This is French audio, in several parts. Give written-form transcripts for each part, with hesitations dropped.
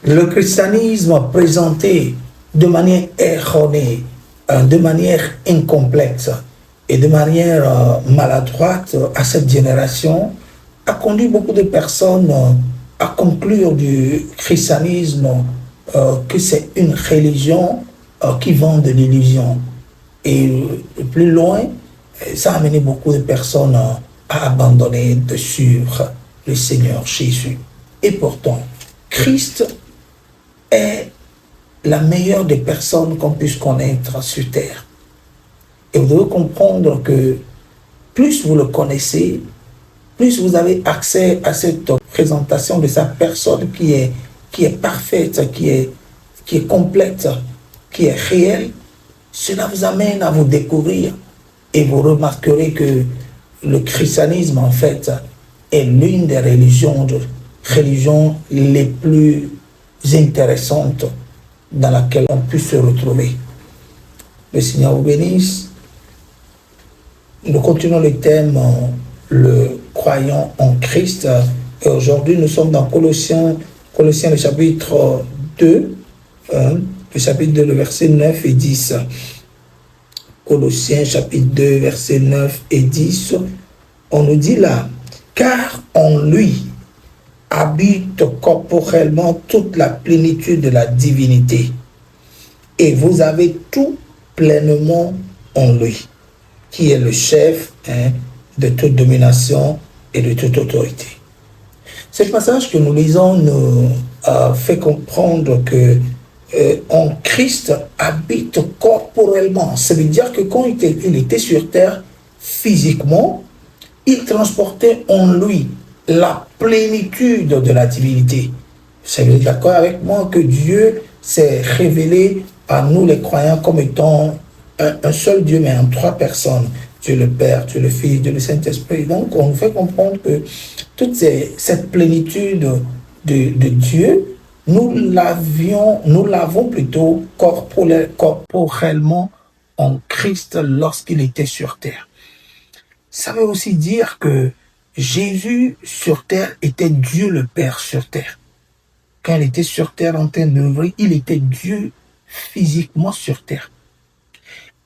Le christianisme présenté de manière erronée, de manière incomplète et de manière maladroite à cette génération a conduit beaucoup de personnes à conclure du christianisme que c'est une religion qui vend de l'illusion. Et plus loin, ça a amené beaucoup de personnes à abandonner de suivre le Seigneur Jésus. Et pourtant, Christ est la meilleure des personnes qu'on puisse connaître sur terre. Et vous devez comprendre que plus vous le connaissez, plus vous avez accès à cette présentation de sa personne qui est parfaite, qui est complète, qui est réelle, cela vous amène à vous découvrir et vous remarquerez que le christianisme, en fait, est l'une des religions les plus intéressantes dans laquelle on puisse se retrouver. Le Seigneur vous bénisse. Nous continuons le thème le croyant en Christ. Et aujourd'hui, nous sommes dans Colossiens le chapitre 2, le chapitre 2, le verset 9 et 10. Colossiens chapitre 2, verset 9 et 10. On nous dit là, car en lui habite corporellement toute la plénitude de la divinité. Et vous avez tout pleinement en lui, qui est le chef de toute domination et de toute autorité. Ce passage que nous lisons nous fait comprendre que en Christ habite corporellement. Ça veut dire que quand il était sur terre physiquement, il transportait en lui la plénitude de la divinité. Vous êtes d'accord avec moi que Dieu s'est révélé à nous les croyants comme étant un seul Dieu, mais en trois personnes. Dieu le Père, Dieu le Fils, Dieu le Saint-Esprit. Donc, on nous fait comprendre que toute cette plénitude de Dieu, nous l'avons plutôt corporellement en Christ lorsqu'il était sur terre. Ça veut aussi dire que Jésus sur terre était Dieu le Père sur terre. Quand il était sur terre en train d'œuvrer, il était Dieu physiquement sur terre.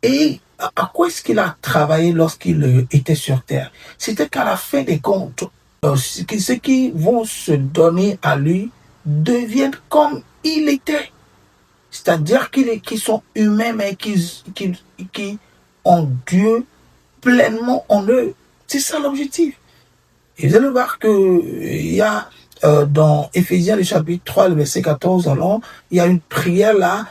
Et à quoi est-ce qu'il a travaillé lorsqu'il était sur terre? C'était qu'à la fin des comptes, ceux qui vont se donner à lui deviennent comme il était. C'est-à-dire qu'ils sont humains, mais qui ont Dieu pleinement en eux. C'est ça l'objectif. Et vous allez voir qu'il y a dans Éphésiens le chapitre 3, le verset 14, alors, il y a une prière là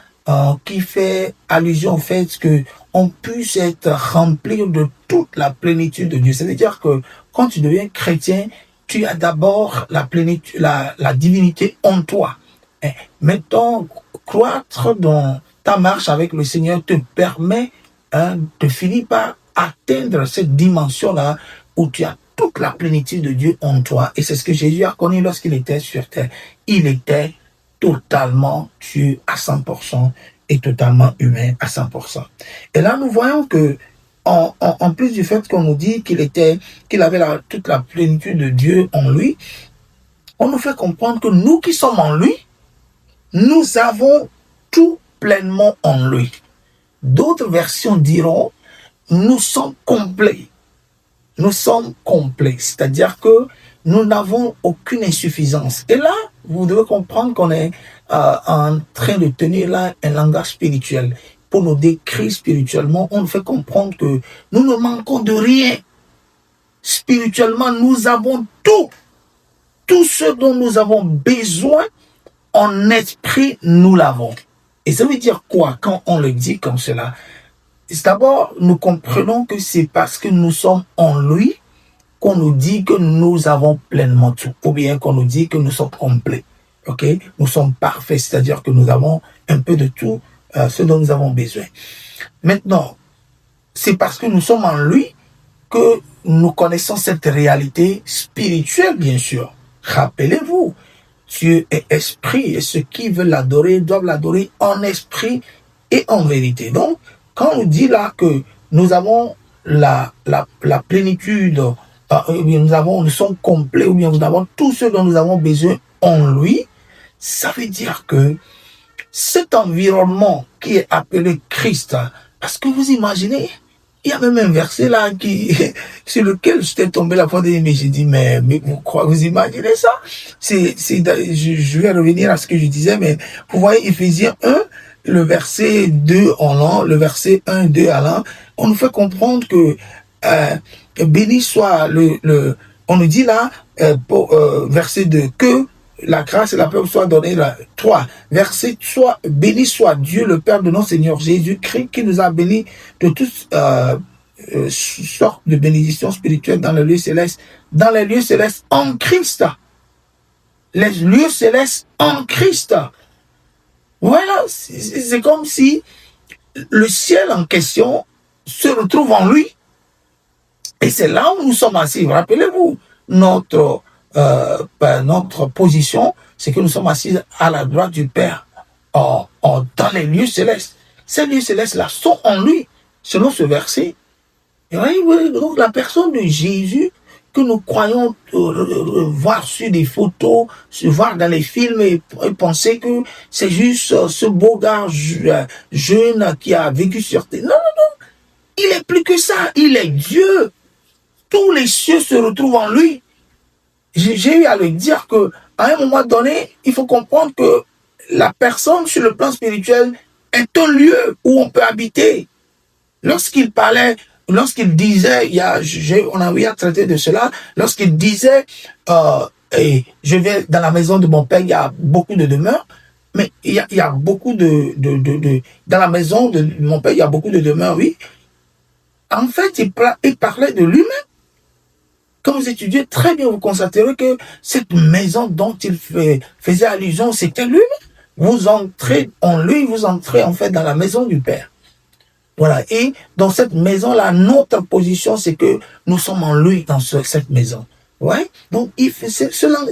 qui fait allusion au fait qu'on puisse être rempli de toute la plénitude de Dieu. C'est-à-dire que quand tu deviens chrétien, tu as d'abord la plénitude, la divinité en toi. Et maintenant, croître dans ta marche avec le Seigneur te permet de finir par atteindre cette dimension-là où tu as toute la plénitude de Dieu en toi. Et c'est ce que Jésus a connu lorsqu'il était sur terre. Il était totalement Dieu à 100% et totalement humain à 100%. Et là, nous voyons que en plus du fait qu'on nous dit qu'il avait toute la plénitude de Dieu en lui, on nous fait comprendre que nous qui sommes en lui, nous avons tout pleinement en lui. D'autres versions diront, nous sommes complets. Nous sommes complets, c'est-à-dire que nous n'avons aucune insuffisance. Et là, vous devez comprendre qu'on est en train de tenir là un langage spirituel. Pour nous décrire spirituellement, on nous fait comprendre que nous ne manquons de rien. Spirituellement, nous avons tout. Tout ce dont nous avons besoin, en esprit, nous l'avons. Et ça veut dire quoi quand on le dit comme cela? D'abord, nous comprenons que c'est parce que nous sommes en lui qu'on nous dit que nous avons pleinement tout, ou bien qu'on nous dit que nous sommes complets. Ok, nous sommes parfaits, c'est-à-dire que nous avons un peu de tout ce dont nous avons besoin. Maintenant, c'est parce que nous sommes en lui que nous connaissons cette réalité spirituelle, bien sûr. Rappelez-vous, Dieu est esprit et ceux qui veulent l'adorer doivent l'adorer en esprit et en vérité. Donc, quand on dit là que nous avons la plénitude, nous sommes complets, ou bien nous avons tout ce dont nous avons besoin en lui, Ça veut dire que cet environnement qui est appelé Christ, parce que vous imaginez, il y a même un verset là sur lequel j'étais tombé la fois dernière, mais j'ai dit, mais vous imaginez ça? Je vais revenir à ce que je disais, mais vous voyez, Éphésiens 1, le verset 2 en l'an, le verset 1, 2 à l'an, on nous fait comprendre que, béni soit on nous dit là, verset 2, que la grâce et la paix soient données là. 3. Verset, béni soit Dieu, le Père de notre Seigneur Jésus-Christ, qui nous a bénis de toutes sortes de bénédictions spirituelles dans les lieux célestes. Dans les lieux célestes en Christ. Les lieux célestes en Christ. Voilà, c'est comme si le ciel en question se retrouve en lui. Et c'est là où nous sommes assis. Rappelez-vous, notre position, c'est que nous sommes assis à la droite du Père, dans les lieux célestes. Ces lieux célestes-là sont en lui, selon ce verset. Et oui, donc la personne de Jésus, que nous croyons voir sur des photos, se voir dans les films et penser que c'est juste ce beau gars jeune qui a vécu sur terre. Non, non, non. Il est plus que ça. Il est Dieu. Tous les cieux se retrouvent en lui. J'ai eu à le dire que à un moment donné, il faut comprendre que la personne sur le plan spirituel est un lieu où on peut habiter. Lorsqu'il parlait, lorsqu'il disait, on a eu à traiter de cela, lorsqu'il disait, je vais dans la maison de mon père, il y a beaucoup de demeures, mais il y a beaucoup dans la maison de mon père, il y a beaucoup de demeures, oui. En fait, il parlait de lui-même. Quand vous étudiez très bien, vous constaterez que cette maison dont il faisait allusion, c'était lui. Vous entrez en lui, vous entrez en fait dans la maison du Père. Voilà. Et dans cette maison-là, notre position, c'est que nous sommes en lui dans cette maison. Ouais. Donc,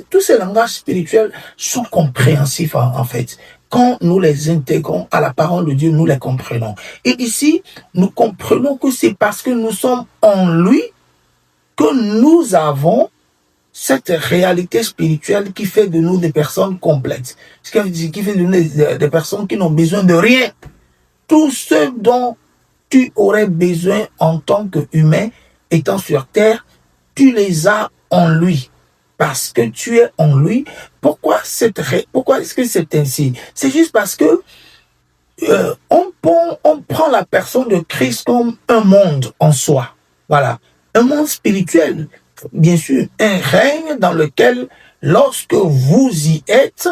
tous ces langages spirituels sont compréhensifs en fait. Quand nous les intégrons à la parole de Dieu, nous les comprenons. Et ici, nous comprenons que c'est parce que nous sommes en lui que nous avons cette réalité spirituelle qui fait de nous des personnes complètes. Ce qui fait de nous des personnes qui n'ont besoin de rien. Tout ce dont tu aurais besoin en tant qu'humain étant sur terre, tu les as en lui. Parce que tu es en lui. Pourquoi est-ce que c'est ainsi? C'est juste parce que on prend la personne de Christ comme un monde en soi. Voilà. Un monde spirituel, bien sûr, un règne dans lequel, lorsque vous y êtes,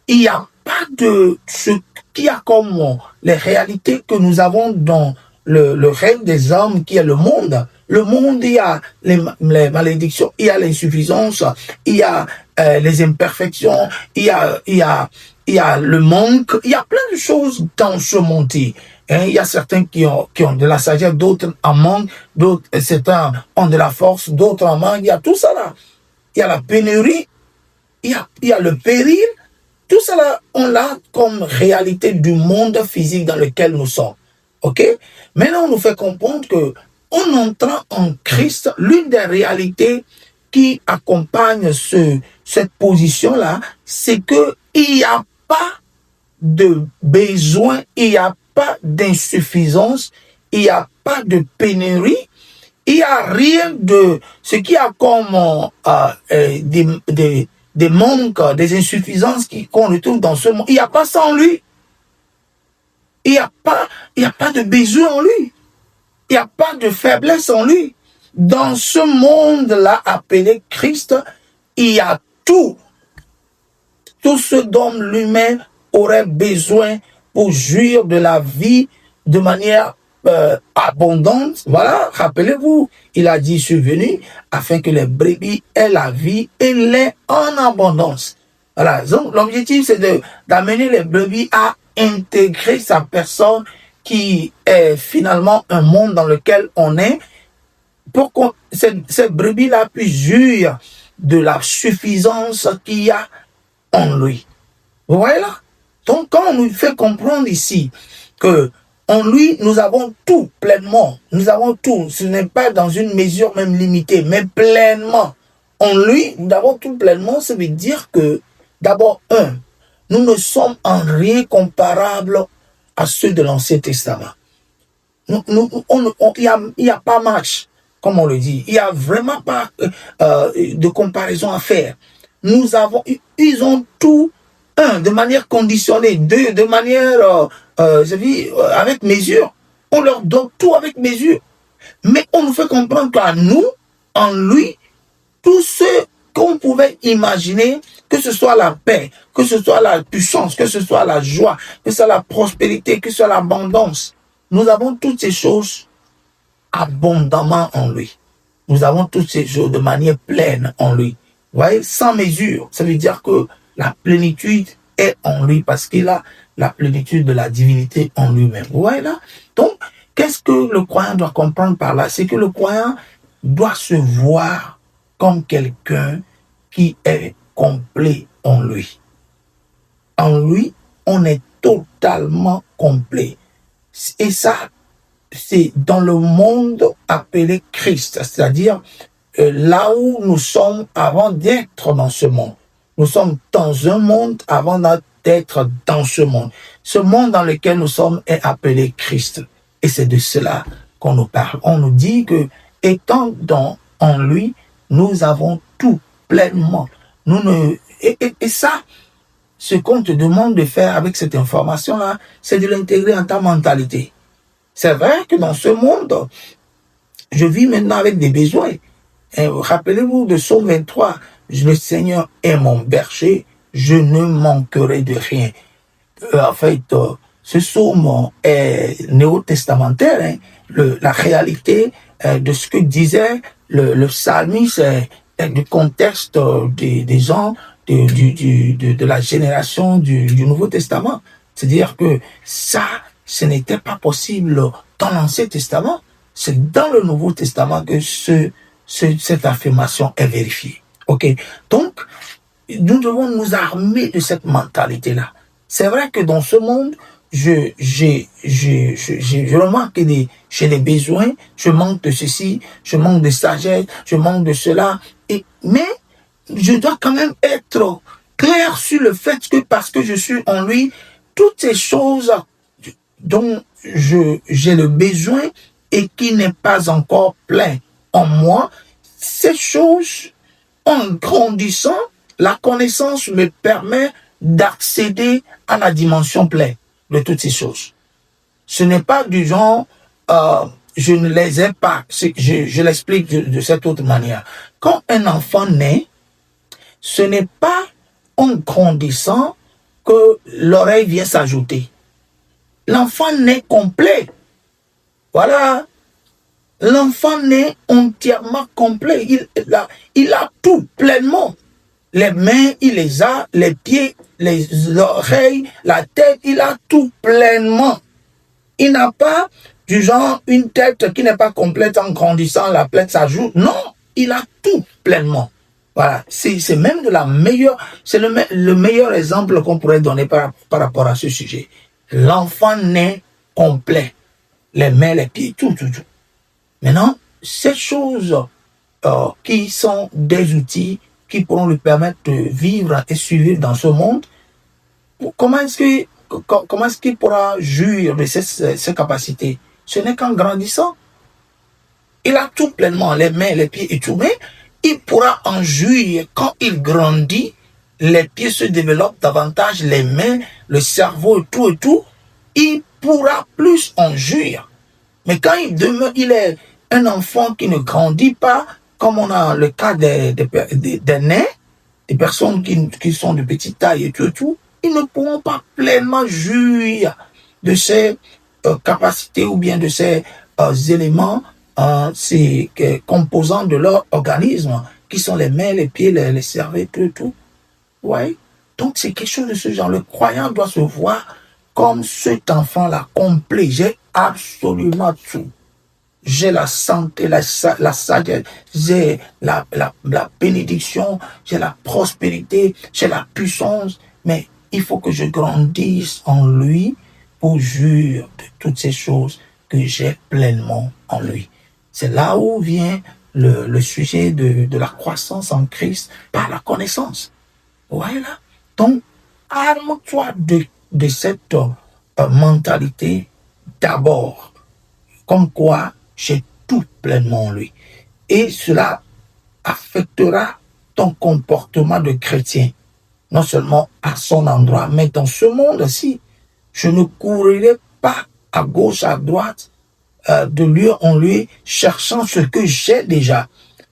il n'y a pas de ce qu'il y a comme les réalités que nous avons dans le règne des hommes qui est le monde. Le monde, il y a les malédictions, il y a l'insuffisance, il y a les imperfections, il y a le manque, il y a plein de choses dans ce monde. Il y a certains qui ont de la sagesse, d'autres en manque, certains ont de la force, d'autres en manque. Il y a tout ça là. Il y a la pénurie, il y a le péril. Tout ça là, on l'a comme réalité du monde physique dans lequel nous sommes. Ok? Maintenant, on nous fait comprendre que en entrant en Christ, l'une des réalités qui accompagne cette position-là, c'est qu'il n'y a pas de besoin, il n'y a pas d'insuffisance, il n'y a pas de pénurie, il n'y a rien de ce qui a comme des manques, des insuffisances qu'on retrouve dans ce monde. Il n'y a pas ça en lui. Il n'y a pas de besoin en lui. Il n'y a pas de faiblesse en lui. Dans ce monde-là appelé Christ, il y a tout. Tout ce dont l'humain aurait besoin pour jouir de la vie de manière abondante. Voilà, rappelez-vous, il a dit, je suis venu afin que les brebis aient la vie et l'aient en abondance. Voilà, donc l'objectif c'est d'amener les brebis à intégrer sa personne qui est finalement un monde dans lequel on est, pour que cette brebis-là puisse jouir de la suffisance qu'il y a en lui. Vous voyez là? Donc quand on nous fait comprendre ici que en lui, nous avons tout pleinement. Nous avons tout. Ce n'est pas dans une mesure même limitée, mais pleinement. En lui, nous avons tout pleinement. Ça veut dire que, d'abord, nous ne sommes en rien comparables à ceux de l'Ancien Testament. Il y a pas match, comme on le dit. Il n'y a vraiment pas de comparaison à faire. Ils ont tout, un, de manière conditionnée, deux, de manière, avec mesure. On leur donne tout avec mesure. Mais on nous fait comprendre qu'à nous, en lui, tout ce qu'on pouvait imaginer, que ce soit la paix, que ce soit la puissance, que ce soit la joie, que ce soit la prospérité, que ce soit l'abondance, nous avons toutes ces choses abondamment en lui. Nous avons toutes ces choses de manière pleine en lui. Vous voyez, sans mesure. Ça veut dire que la plénitude est en lui parce qu'il a la plénitude de la divinité en lui-même. Vous voyez là? Donc, qu'est-ce que le croyant doit comprendre par là? C'est que le croyant doit se voir comme quelqu'un qui est complet en lui. En lui, on est totalement complet. Et ça, c'est dans le monde appelé Christ, c'est-à-dire là où nous sommes avant d'être dans ce monde. Nous sommes dans un monde avant d'être dans ce monde. Ce monde dans lequel nous sommes est appelé Christ. Et c'est de cela qu'on nous parle. On nous dit que, étant en lui, nous avons tout pleinement. Et ça, ce qu'on te demande de faire avec cette information-là, c'est de l'intégrer en ta mentalité. C'est vrai que dans ce monde, je vis maintenant avec des besoins. Rappelez-vous de Psaume 23, le Seigneur est mon berger, je ne manquerai de rien. En fait, ce psaume est néo-testamentaire. La réalité de ce que disait le psalmiste du contexte des gens de la génération du Nouveau Testament. C'est-à-dire que ça, ce n'était pas possible dans l'Ancien Testament. C'est dans le Nouveau Testament que cette affirmation est vérifiée. Ok. Donc, nous devons nous armer de cette mentalité-là. C'est vrai que dans ce monde, je remarque que j'ai des besoins, je manque de ceci, je manque de sagesse, je manque de cela. Mais je dois quand même être clair sur le fait que parce que je suis en lui, toutes ces choses dont j'ai le besoin et qui n'est pas encore plein en moi, ces choses, en grandissant, la connaissance me permet d'accéder à la dimension pleine de toutes ces choses. Ce n'est pas du genre, je ne les ai pas. Je l'explique de cette autre manière. Quand un enfant naît, ce n'est pas en grandissant que l'oreille vient s'ajouter. L'enfant naît complet. Voilà. L'enfant naît entièrement complet. Il a tout pleinement. Les mains, il les a, les pieds, les oreilles, la tête, il a tout pleinement. Il n'a pas du genre une tête qui n'est pas complète en grandissant, la tête s'ajoute. Non, il a tout pleinement. Voilà, c'est même de la meilleure, c'est le meilleur exemple qu'on pourrait donner par rapport à ce sujet. L'enfant naît complet. Les mains, les pieds, tout. Maintenant, ces choses qui sont des outils qui pourront lui permettre de vivre et survivre dans ce monde, comment est-ce qu'il pourra jouir de ses capacités? Ce n'est qu'en grandissant. Il a tout pleinement, les mains, les pieds et tout, mais il pourra en jouir quand il grandit, les pieds se développent davantage, les mains, le cerveau et tout, il pourra plus en jouir. Mais quand il est un enfant qui ne grandit pas, comme on a le cas des nains, des personnes qui sont de petite taille et tout, ils ne pourront pas pleinement jouir de ces capacités ou bien de ces éléments, ces composants de leur organisme, qui sont les mains, les pieds, les cerveaux et tout. Ouais. Donc c'est quelque chose de ce genre. Le croyant doit se voir comme cet enfant-là complet. J'ai absolument tout. J'ai la santé, la sagesse, j'ai la bénédiction, j'ai la prospérité, j'ai la puissance, mais il faut que je grandisse en lui pour jouir de toutes ces choses que j'ai pleinement en lui. C'est là où vient le sujet de la croissance en Christ par la connaissance. Voilà. Donc, arme-toi de cette mentalité d'abord, comme quoi j'ai tout pleinement en lui. Et cela affectera ton comportement de chrétien, non seulement à son endroit, mais dans ce monde-ci. Je ne courirai pas à gauche, à droite, de lieu en lieu, cherchant ce que j'ai déjà.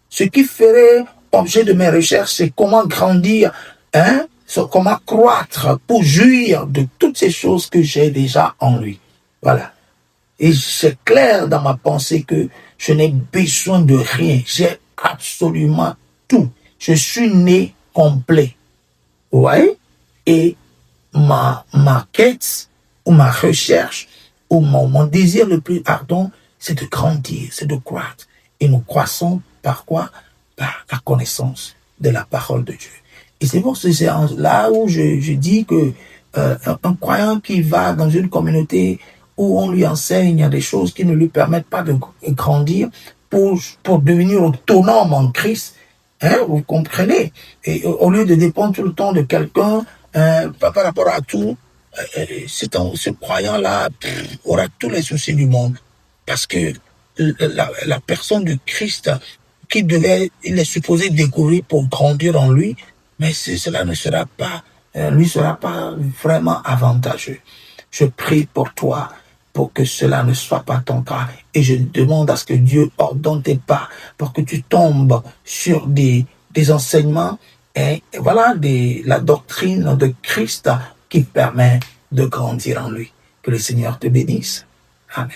Ce qui ferait objet de mes recherches, c'est comment grandir, hein, comment croître pour jouir de toutes ces choses que j'ai déjà en lui. Voilà. Et c'est clair dans ma pensée que je n'ai besoin de rien. J'ai absolument tout. Je suis né complet. Ouais. Et ma quête ou ma recherche ou mon désir le plus ardent, c'est de grandir, c'est de croître. Et nous croissons par quoi? Par la connaissance de la parole de Dieu. Et c'est pour c'est là où je dis que un croyant qui va dans une communauté où on lui enseigne des choses qui ne lui permettent pas de grandir pour devenir autonome en Christ, hein, vous comprenez? Et au lieu de dépendre tout le temps de quelqu'un, par rapport à tout, ce croyant-là aura tous les soucis du monde. Parce que la personne du Christ il est supposé découvrir pour grandir en lui, mais cela ne sera pas, lui sera pas vraiment avantageux. Je prie pour toi, pour que cela ne soit pas ton cas. Et je demande à ce que Dieu ordonne tes pas, pour que tu tombes sur des enseignements, et voilà, la doctrine de Christ qui permet de grandir en lui. Que le Seigneur te bénisse. Amen.